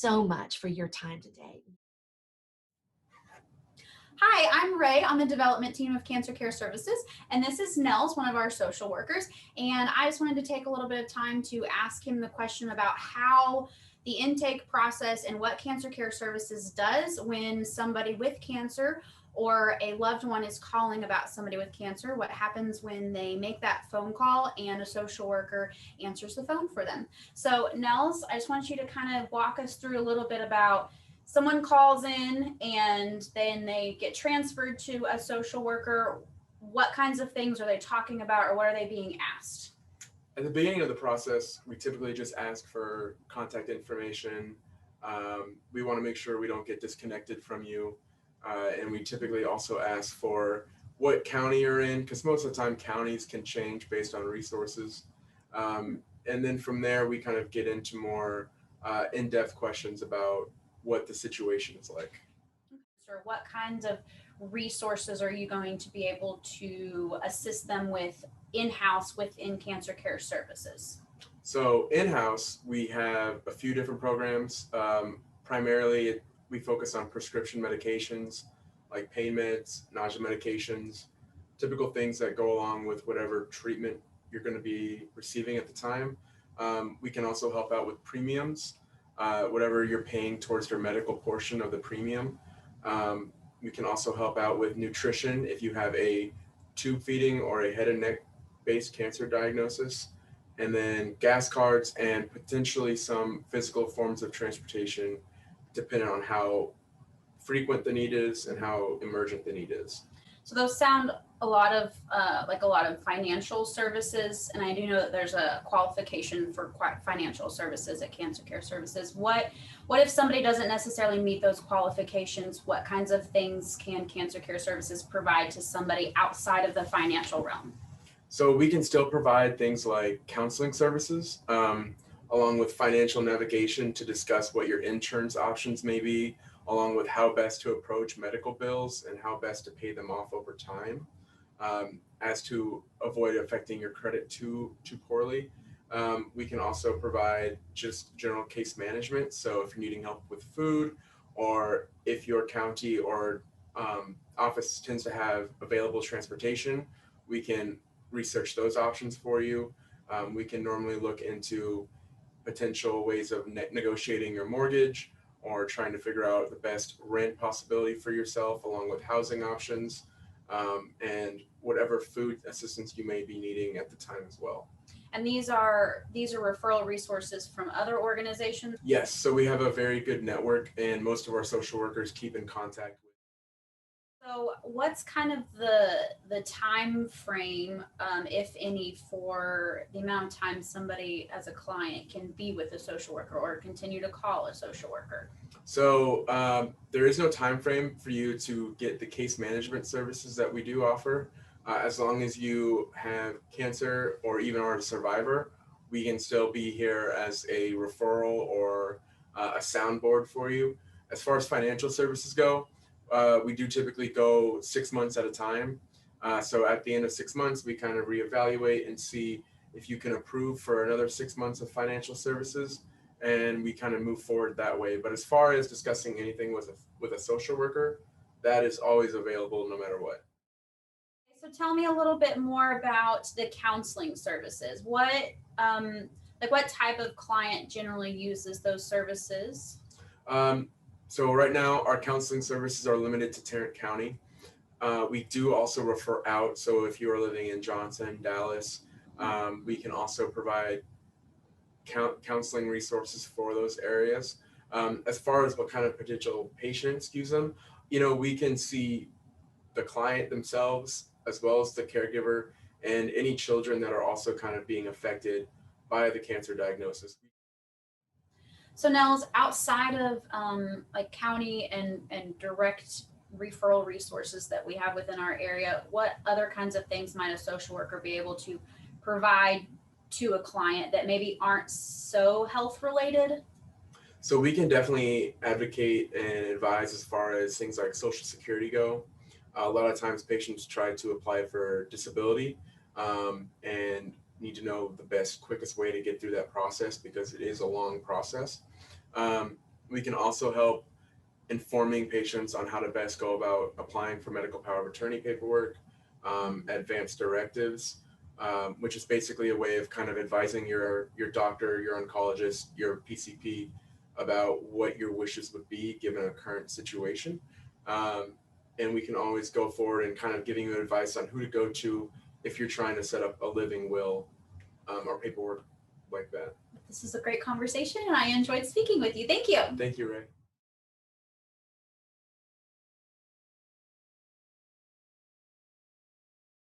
So much for your time today. Hi, I'm Ray on the development team of Cancer Care Services, and this is Niels, one of our social workers. And I just wanted to take a little bit of time to ask him the question about how the intake process and what Cancer Care Services does when somebody with cancer or a loved one is calling about somebody with cancer. What happens when they make that phone call and a social worker answers the phone for them? So, Nels, I just want you to kind of walk us through a little bit about someone calls in and then they get transferred to a social worker. What kinds of things are they talking about, or what are they being asked? At the beginning of the process, we typically just ask for contact information. We want to make sure we don't get disconnected from you. And we typically also ask for what county you're in, because most of the time counties can change based on resources. And then from there, we kind of get into more in-depth questions about what the situation is like. Or what kinds of resources are you going to be able to assist them with in-house within Cancer Care Services? So in-house, we have a few different programs. Primarily, we focus on prescription medications like pain meds, nausea medications, typical things that go along with whatever treatment you're going to be receiving at the time. We can also help out with premiums, whatever you're paying towards your medical portion of the premium. We can also help out with nutrition if you have a tube feeding or a head and neck based cancer diagnosis, and then gas cards and potentially some physical forms of transportation, depending on how frequent the need is and how emergent the need is. So those sound a lot of like a lot of financial services, and I do know that there's a qualification for financial services at Cancer Care Services. What if somebody doesn't necessarily meet those qualifications? What kinds of things can Cancer Care Services provide to somebody outside of the financial realm? So we can still provide things like counseling services, along with financial navigation to discuss what your insurance options may be, along with how best to approach medical bills and how best to pay them off over time, as to avoid affecting your credit too poorly. We can also provide just general case management. So if you're needing help with food, or if your county or office tends to have available transportation, we can research those options for you. We can normally look into potential ways of negotiating your mortgage or trying to figure out the best rent possibility for yourself, along with housing options, and whatever food assistance you may be needing at the time as well. And these are referral resources from other organizations? Yes, so we have a very good network, and most of our social workers keep in contact with. So what's kind of the time frame, if any, for the amount of time somebody as a client can be with a social worker or continue to call a social worker? So there is no time frame for you to get the case management services that we do offer. As long as you have cancer or even are a survivor, we can still be here as a referral or a soundboard for you. As far as financial services go, we do typically go 6 months at a time. So at the end of 6 months, we kind of reevaluate and see if you can approve for another 6 months of financial services, and we kind of move forward that way. But as far as discussing anything with a social worker, that is always available no matter what. So tell me a little bit more about the counseling services. What type of client generally uses those services? So right now, our counseling services are limited to Tarrant County. We do also refer out. So if you are living in Johnson, Dallas, we can also provide counseling resources for those areas. As far as what kind of potential patients use them, we can see the client themselves as well as the caregiver and any children that are also kind of being affected by the cancer diagnosis. So Nels, outside of like county and direct referral resources that we have within our area, what other kinds of things might a social worker be able to provide to a client that maybe aren't so health related? So we can definitely advocate and advise as far as things like Social Security go. A lot of times patients try to apply for disability, and need to know the best, quickest way to get through that process because it is a long process. We can also help informing patients on how to best go about applying for medical power of attorney paperwork, advanced directives, which is basically a way of kind of advising your doctor, your oncologist, your PCP about what your wishes would be given a current situation. And we can always go forward and kind of giving you advice on who to go to if you're trying to set up a living will or paperwork like that. This is a great conversation and I enjoyed speaking with you. Thank you. Thank you, Ray.